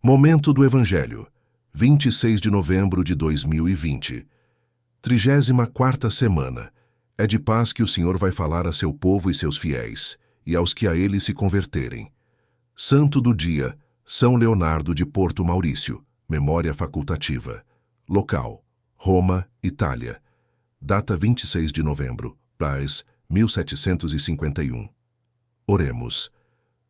Momento do Evangelho, 26 de novembro de 2020. 34ª semana. É de paz que o Senhor vai falar a seu povo e seus fiéis, e aos que a ele se converterem. Santo do dia, São Leonardo de Porto Maurício, memória facultativa. Local, Roma, Itália. Data 26 de novembro, Paz, 1751. Oremos.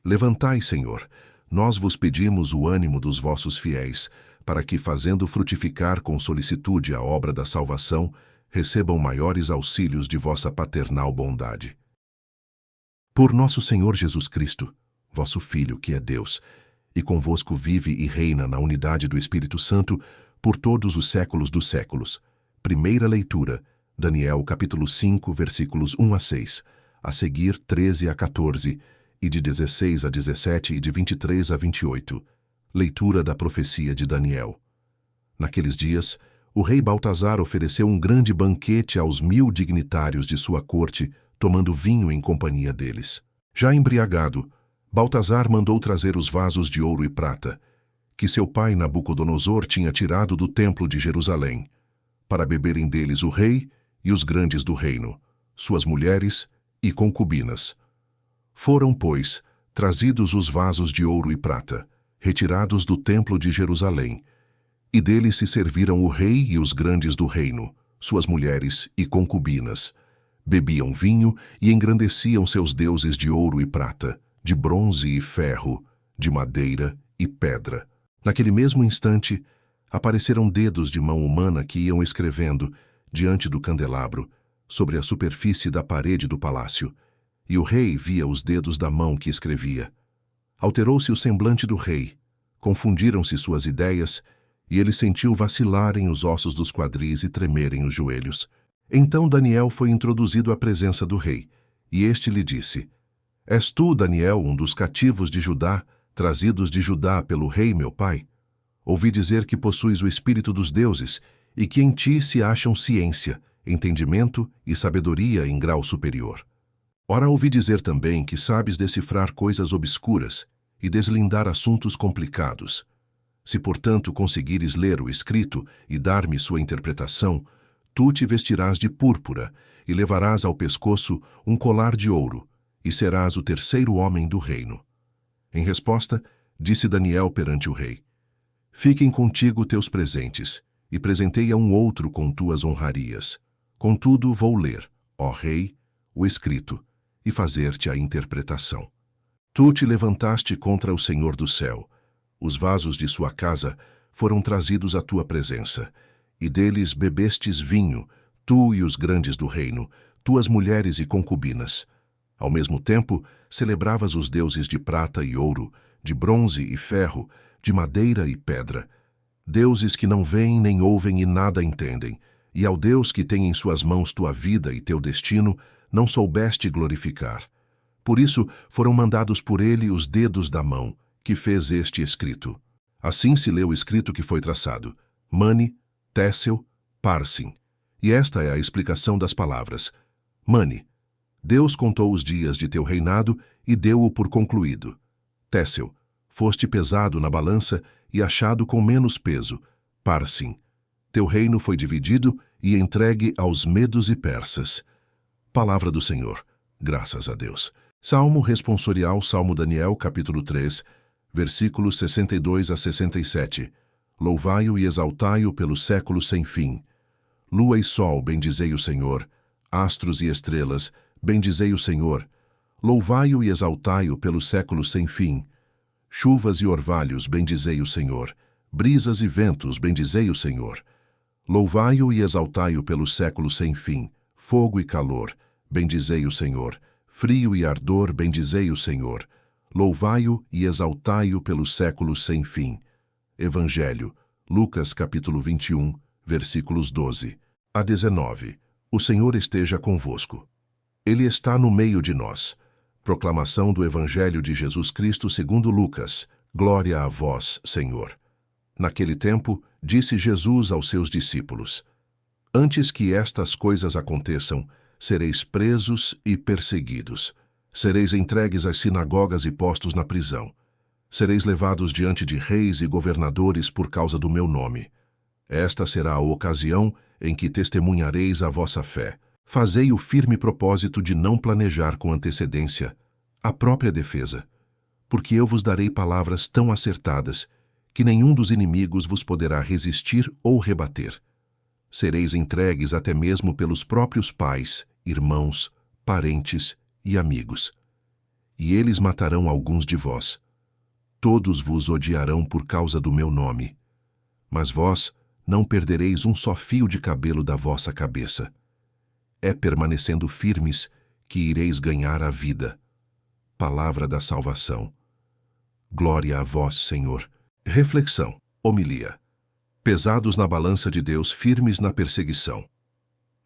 Levantai, Senhor, nós vos pedimos o ânimo dos vossos fiéis, para que, fazendo frutificar com solicitude a obra da salvação, recebam maiores auxílios de vossa paternal bondade. Por nosso Senhor Jesus Cristo, vosso Filho, que é Deus, e convosco vive e reina na unidade do Espírito Santo, por todos os séculos dos séculos. Primeira leitura, Daniel capítulo 5, versículos 1 a 6, a seguir 13 a 14, e de 16 a 17 e de 23 a 28. Leitura da profecia de Daniel. Naqueles dias, o rei Baltazar ofereceu um grande banquete aos 1000 dignitários de sua corte, tomando vinho em companhia deles. Já embriagado, Baltazar mandou trazer os vasos de ouro e prata, que seu pai Nabucodonosor tinha tirado do templo de Jerusalém, para beberem deles o rei e os grandes do reino, suas mulheres e concubinas. Foram, pois, trazidos os vasos de ouro e prata, retirados do templo de Jerusalém, e deles se serviram o rei e os grandes do reino, suas mulheres e concubinas. Bebiam vinho e engrandeciam seus deuses de ouro e prata, de bronze e ferro, de madeira e pedra. Naquele mesmo instante, apareceram dedos de mão humana que iam escrevendo, diante do candelabro, sobre a superfície da parede do palácio, e o rei via os dedos da mão que escrevia. Alterou-se o semblante do rei, confundiram-se suas ideias, e ele sentiu vacilarem os ossos dos quadris e tremerem os joelhos. Então Daniel foi introduzido à presença do rei, e este lhe disse: És tu, Daniel, um dos cativos de Judá, trazidos de Judá pelo rei meu pai? Ouvi dizer que possuis o espírito dos deuses, e que em ti se acham ciência, entendimento e sabedoria em grau superior. Ora, ouvi dizer também que sabes decifrar coisas obscuras e deslindar assuntos complicados. Se, portanto, conseguires ler o escrito e dar-me sua interpretação, tu te vestirás de púrpura e levarás ao pescoço um colar de ouro, e serás o terceiro homem do reino. Em resposta, disse Daniel perante o rei: Fiquem contigo teus presentes, e presenteia um outro com tuas honrarias. Contudo, vou ler, ó rei, o escrito, e fazer-te a interpretação. Tu te levantaste contra o Senhor do céu. Os vasos de sua casa foram trazidos à tua presença, e deles bebestes vinho, tu e os grandes do reino, tuas mulheres e concubinas. Ao mesmo tempo, celebravas os deuses de prata e ouro, de bronze e ferro, de madeira e pedra, deuses que não veem nem ouvem e nada entendem, e ao Deus que tem em suas mãos tua vida e teu destino, não soubeste glorificar. Por isso foram mandados por ele os dedos da mão, que fez este escrito. Assim se lê o escrito que foi traçado: Mani, Téssel, Parsim. E esta é a explicação das palavras. Mani, Deus contou os dias de teu reinado e deu-o por concluído. Téssel, foste pesado na balança e achado com menos peso. Parsim, teu reino foi dividido e entregue aos medos e persas. Palavra do Senhor. Graças a Deus. Salmo responsorial, Salmo Daniel, capítulo 3, versículos 62 a 67. Louvai-o e exaltai-o pelos séculos sem fim. Lua e sol, bendizei o Senhor. Astros e estrelas, bendizei o Senhor. Louvai-o e exaltai-o pelos séculos sem fim. Chuvas e orvalhos, bendizei o Senhor. Brisas e ventos, bendizei o Senhor. Louvai-o e exaltai-o pelos séculos sem fim. Fogo e calor, bendizei o Senhor. Frio e ardor, bendizei o Senhor. Louvai-o e exaltai-o pelos séculos sem fim. Evangelho, Lucas capítulo 21, versículos 12 a 19. O Senhor esteja convosco. Ele está no meio de nós. Proclamação do Evangelho de Jesus Cristo segundo Lucas. Glória a vós, Senhor. Naquele tempo, disse Jesus aos seus discípulos: Antes que estas coisas aconteçam, sereis presos e perseguidos. Sereis entregues às sinagogas e postos na prisão. Sereis levados diante de reis e governadores por causa do meu nome. Esta será a ocasião em que testemunhareis a vossa fé. Fazei o firme propósito de não planejar com antecedência a própria defesa, porque eu vos darei palavras tão acertadas que nenhum dos inimigos vos poderá resistir ou rebater. Sereis entregues até mesmo pelos próprios pais, irmãos, parentes e amigos. E eles matarão alguns de vós. Todos vos odiarão por causa do meu nome. Mas vós não perdereis um só fio de cabelo da vossa cabeça. É permanecendo firmes que ireis ganhar a vida. Palavra da salvação. Glória a vós, Senhor. Reflexão. Homilia. Pesados na balança de Deus, firmes na perseguição.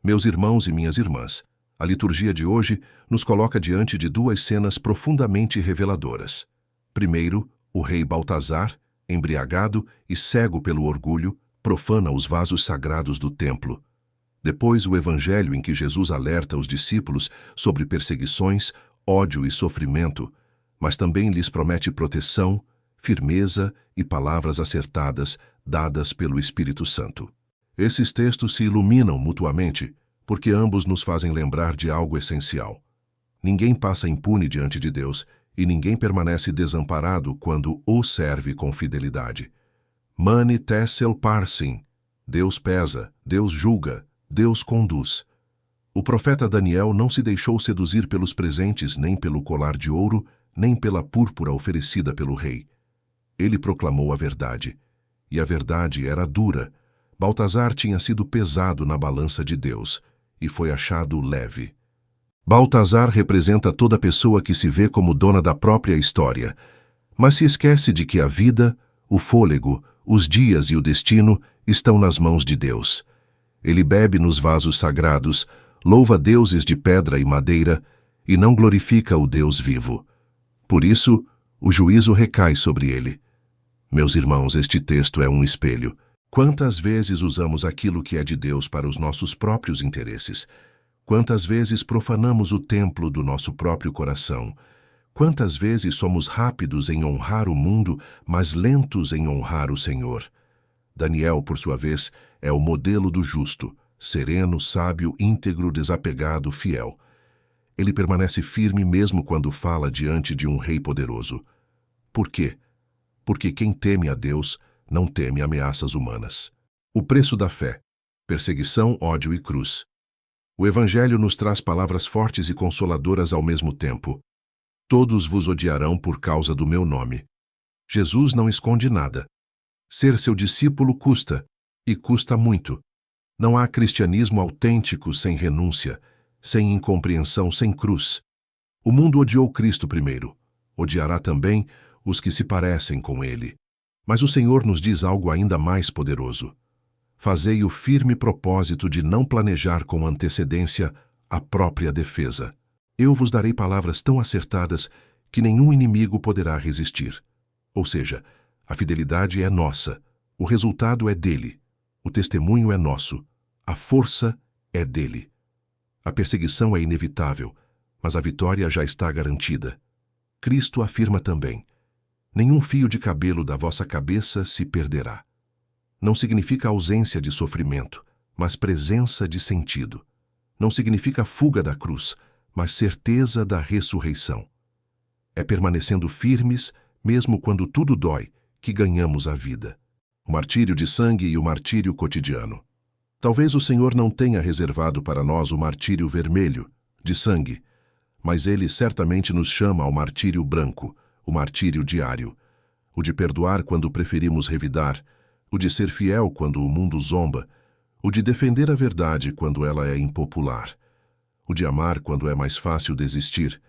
Meus irmãos e minhas irmãs, a liturgia de hoje nos coloca diante de duas cenas profundamente reveladoras. Primeiro, o rei Baltazar, embriagado e cego pelo orgulho, profana os vasos sagrados do templo. Depois, o evangelho em que Jesus alerta os discípulos sobre perseguições, ódio e sofrimento, mas também lhes promete proteção, firmeza e palavras acertadas dadas pelo Espírito Santo. Esses textos se iluminam mutuamente, porque ambos nos fazem lembrar de algo essencial. Ninguém passa impune diante de Deus e ninguém permanece desamparado quando o serve com fidelidade. Mani tessel parsin. Deus pesa, Deus julga, Deus conduz. O profeta Daniel não se deixou seduzir pelos presentes, nem pelo colar de ouro, nem pela púrpura oferecida pelo rei. Ele proclamou a verdade. E a verdade era dura. Baltazar tinha sido pesado na balança de Deus e foi achado leve. Baltazar representa toda pessoa que se vê como dona da própria história, mas se esquece de que a vida, o fôlego, os dias e o destino estão nas mãos de Deus. Ele bebe nos vasos sagrados, louva deuses de pedra e madeira e não glorifica o Deus vivo. Por isso, o juízo recai sobre ele. Meus irmãos, este texto é um espelho. Quantas vezes usamos aquilo que é de Deus para os nossos próprios interesses? Quantas vezes profanamos o templo do nosso próprio coração? Quantas vezes somos rápidos em honrar o mundo, mas lentos em honrar o Senhor? Daniel, por sua vez, é o modelo do justo, sereno, sábio, íntegro, desapegado, fiel. Ele permanece firme mesmo quando fala diante de um rei poderoso. Por quê? Porque quem teme a Deus não teme ameaças humanas. O preço da fé: perseguição, ódio e cruz. O Evangelho nos traz palavras fortes e consoladoras ao mesmo tempo. Todos vos odiarão por causa do meu nome. Jesus não esconde nada. Ser seu discípulo custa, e custa muito. Não há cristianismo autêntico sem renúncia, sem incompreensão, sem cruz. O mundo odiou Cristo primeiro. Odiará também os que se parecem com ele. Mas o Senhor nos diz algo ainda mais poderoso. Fazei o firme propósito de não planejar com antecedência a própria defesa. Eu vos darei palavras tão acertadas que nenhum inimigo poderá resistir. Ou seja, a fidelidade é nossa, o resultado é dele, o testemunho é nosso, a força é dele. A perseguição é inevitável, mas a vitória já está garantida. Cristo afirma também: nenhum fio de cabelo da vossa cabeça se perderá. Não significa ausência de sofrimento, mas presença de sentido. Não significa fuga da cruz, mas certeza da ressurreição. É permanecendo firmes, mesmo quando tudo dói, que ganhamos a vida. O martírio de sangue e o martírio cotidiano. Talvez o Senhor não tenha reservado para nós o martírio vermelho, de sangue, mas Ele certamente nos chama ao martírio branco, o martírio diário, o de perdoar quando preferimos revidar, o de ser fiel quando o mundo zomba, o de defender a verdade quando ela é impopular, o de amar quando é mais fácil desistir,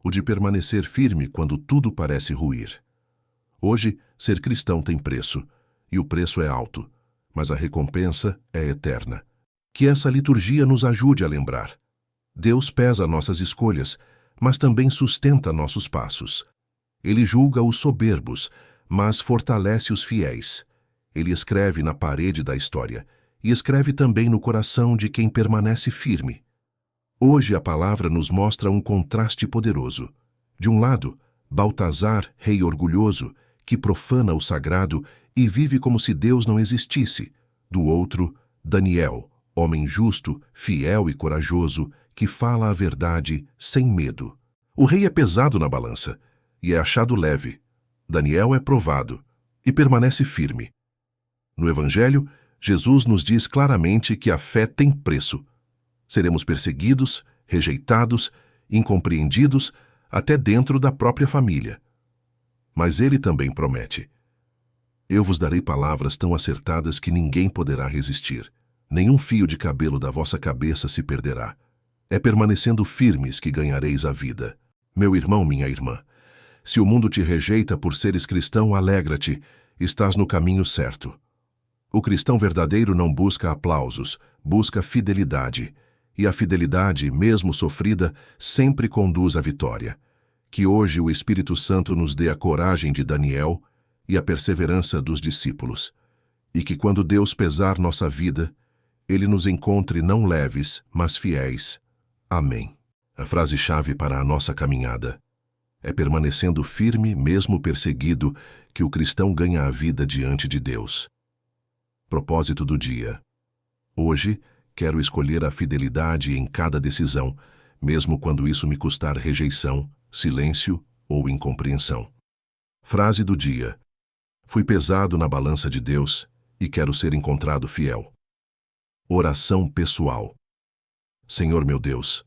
o de permanecer firme quando tudo parece ruir. Hoje, ser cristão tem preço, e o preço é alto, mas a recompensa é eterna. Que essa liturgia nos ajude a lembrar. Deus pesa nossas escolhas, mas também sustenta nossos passos. Ele julga os soberbos, mas fortalece os fiéis. Ele escreve na parede da história e escreve também no coração de quem permanece firme. Hoje a palavra nos mostra um contraste poderoso. De um lado, Baltazar, rei orgulhoso, que profana o sagrado e vive como se Deus não existisse. Do outro, Daniel, homem justo, fiel e corajoso, que fala a verdade sem medo. O rei é pesado na balança e é achado leve. Daniel é provado e permanece firme. No Evangelho, Jesus nos diz claramente que a fé tem preço. Seremos perseguidos, rejeitados, incompreendidos, até dentro da própria família. Mas ele também promete: eu vos darei palavras tão acertadas que ninguém poderá resistir. Nenhum fio de cabelo da vossa cabeça se perderá. É permanecendo firmes que ganhareis a vida. Meu irmão, minha irmã, se o mundo te rejeita por seres cristão, alegra-te, estás no caminho certo. O cristão verdadeiro não busca aplausos, busca fidelidade. E a fidelidade, mesmo sofrida, sempre conduz à vitória. Que hoje o Espírito Santo nos dê a coragem de Daniel e a perseverança dos discípulos. E que quando Deus pesar nossa vida, Ele nos encontre não leves, mas fiéis. Amém. A frase-chave para a nossa caminhada é permanecendo firme, mesmo perseguido, que o cristão ganha a vida diante de Deus. Propósito do dia. Hoje, quero escolher a fidelidade em cada decisão, mesmo quando isso me custar rejeição, silêncio ou incompreensão. Frase do dia. Fui pesado na balança de Deus e quero ser encontrado fiel. Oração pessoal. Senhor meu Deus,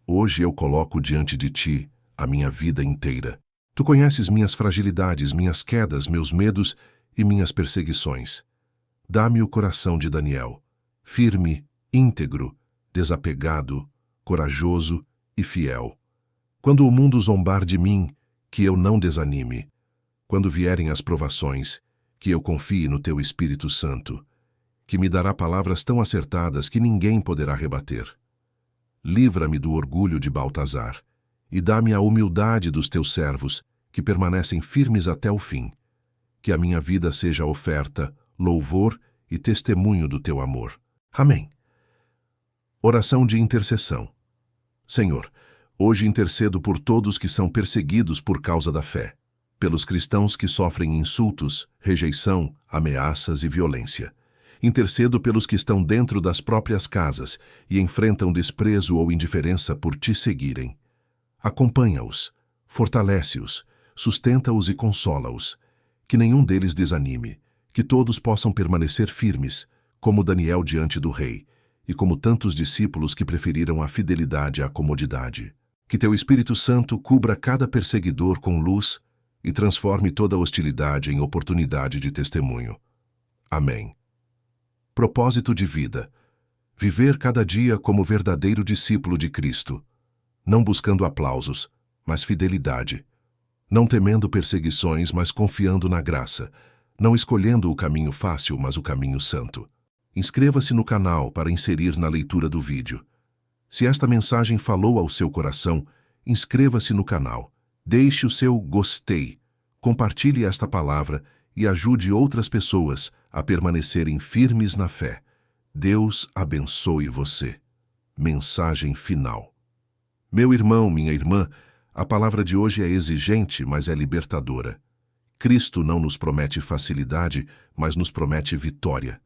hoje eu coloco diante de Ti a minha vida inteira. Tu conheces minhas fragilidades, minhas quedas, meus medos e minhas perseguições. Dá-me o coração de Daniel, firme, íntegro, desapegado, corajoso e fiel. Quando o mundo zombar de mim, que eu não desanime. Quando vierem as provações, que eu confie no Teu Espírito Santo, que me dará palavras tão acertadas que ninguém poderá rebater. Livra-me do orgulho de Baltazar e dá-me a humildade dos Teus servos, que permanecem firmes até o fim. Que a minha vida seja oferta, louvor e testemunho do Teu amor. Amém. Oração de intercessão. Senhor, hoje intercedo por todos que são perseguidos por causa da fé, pelos cristãos que sofrem insultos, rejeição, ameaças e violência. Intercedo pelos que estão dentro das próprias casas e enfrentam desprezo ou indiferença por Te seguirem. Acompanha-os, fortalece-os, sustenta-os e consola-os. Que nenhum deles desanime, que todos possam permanecer firmes, como Daniel diante do rei, e como tantos discípulos que preferiram a fidelidade à comodidade. Que Teu Espírito Santo cubra cada perseguidor com luz e transforme toda hostilidade em oportunidade de testemunho. Amém. Propósito de vida. Viver cada dia como verdadeiro discípulo de Cristo, não buscando aplausos, mas fidelidade. Não temendo perseguições, mas confiando na graça. Não escolhendo o caminho fácil, mas o caminho santo. Inscreva-se no canal para inserir na leitura do vídeo. Se esta mensagem falou ao seu coração, inscreva-se no canal. Deixe o seu gostei. Compartilhe esta palavra e ajude outras pessoas a permanecerem firmes na fé. Deus abençoe você. Mensagem final. Meu irmão, minha irmã, a palavra de hoje é exigente, mas é libertadora. Cristo não nos promete facilidade, mas nos promete vitória.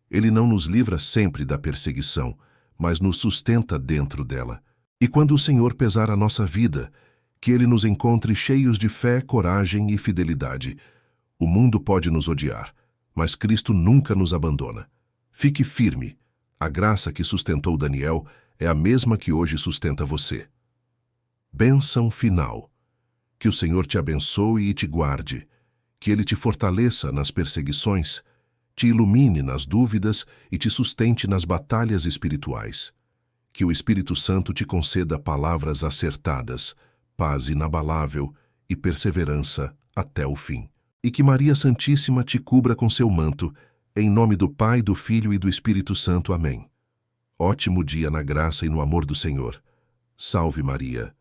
Ele não nos livra sempre da perseguição, mas nos sustenta dentro dela. E quando o Senhor pesar a nossa vida, que Ele nos encontre cheios de fé, coragem e fidelidade. O mundo pode nos odiar, mas Cristo nunca nos abandona. Fique firme. A graça que sustentou Daniel é a mesma que hoje sustenta você. Bênção final. Que o Senhor te abençoe e te guarde. Que Ele te fortaleça nas perseguições, te ilumine nas dúvidas e te sustente nas batalhas espirituais. Que o Espírito Santo te conceda palavras acertadas, paz inabalável e perseverança até o fim. E que Maria Santíssima te cubra com seu manto, em nome do Pai, do Filho e do Espírito Santo. Amém. Ótimo dia na graça e no amor do Senhor. Salve Maria.